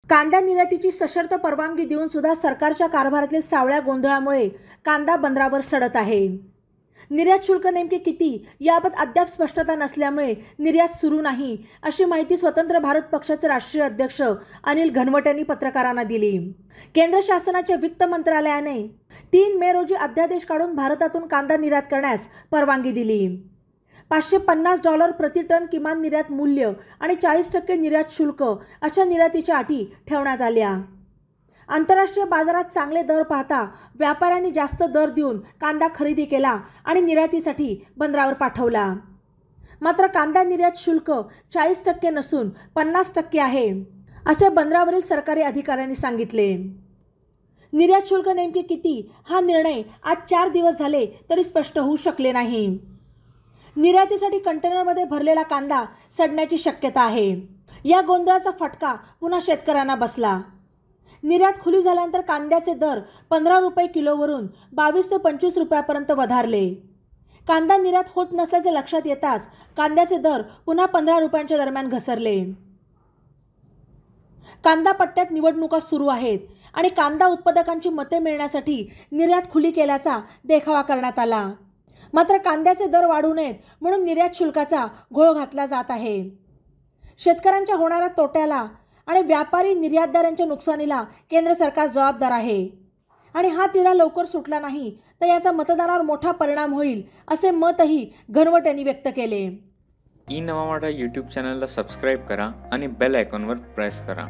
कांदा निर्यातीची सशर्त परवानगी देऊन सुद्धा सरकारच्या कारभारातील सावळ्या गोंधळामुळे कांदा बंदरावर सडत आहे। निर्यात शुल्क नेमके किती याबाबत अद्याप स्पष्टता नसल्यामुळे निर्यात सुरू नाही, अशी माहिती स्वतंत्र भारत पक्षाचे राष्ट्रीय अध्यक्ष अनिल घनवट यांनी पत्रकारांना दिली। केंद्र शासनाच्या वित्त मंत्रालयाने 3 मे रोजी अध्यादेश काढून भारतातून कांदा निर्यात करण्यास परवानगी दिली। $550 प्रति टन किमान निर्यात मूल्य आणि 40% निर्यात शुल्क अशा निर्यातीच्या अटी ठेवण्यात आल्या। आंतरराष्ट्रीय बाजारात चांगले दर पाहता व्यापाऱ्यांनी जास्त दर देऊन कांदा खरेदी केला आणि निर्यातीसाठी बंदरावर पाठवला। मात्र कांदा निर्यात शुल्क 40% नसून 50% आहे, असे बंदरावरील सरकारी अधिकाऱ्यांनी सांगितले। निर्यात शुल्क नेमके किती हा निर्णय आज 4 दिवस झाले तरी स्पष्ट होऊ शकले नाही। निर्यातीसाठी कंटेनरमध्ये भरलेला कांदा सडण्याची शक्यता आहे। या गोंधळाचा फटका पुन्हा शेतकऱ्यांना बसला। निर्यात खुली झाल्यानंतर कांद्याचे दर 15 रुपये किलोवरून 22 ते 25 रुपयापर्यंत वधारले। कांदा निर्यात होत नसल्याचे लक्षात येताच कांद्याचे दर पुन्हा 15 रुपयांच्या दरम्यान घसरले। कांदा पट्ट्यात निवडणुका सुरू आहेत आणि कांदा उत्पादकांची मते मिळण्यासाठी निर्यात खुली केल्याचा देखावा करण्यात आला। मात्र कांद्याचे दर वाढू नयेत म्हणून निर्यात शुल्काचा घोळ घातला जात आहे। शेतकऱ्यांच्या होणाऱ्या तोट्याला आणि व्यापारी निर्यातदारांच्या नुकसानीला केंद्र सरकार जबाबदार आहे आणि हा तिढा लवकर सुटला नाही तर याचा मतदारावर मोठा परिणाम होईल, असे मतही घनवट यांनी व्यक्त केले। ई नवा मराठा यूट्यूब चॅनलला सबस्क्राईब करा आणि बेल आयकॉनवर प्रेस करा।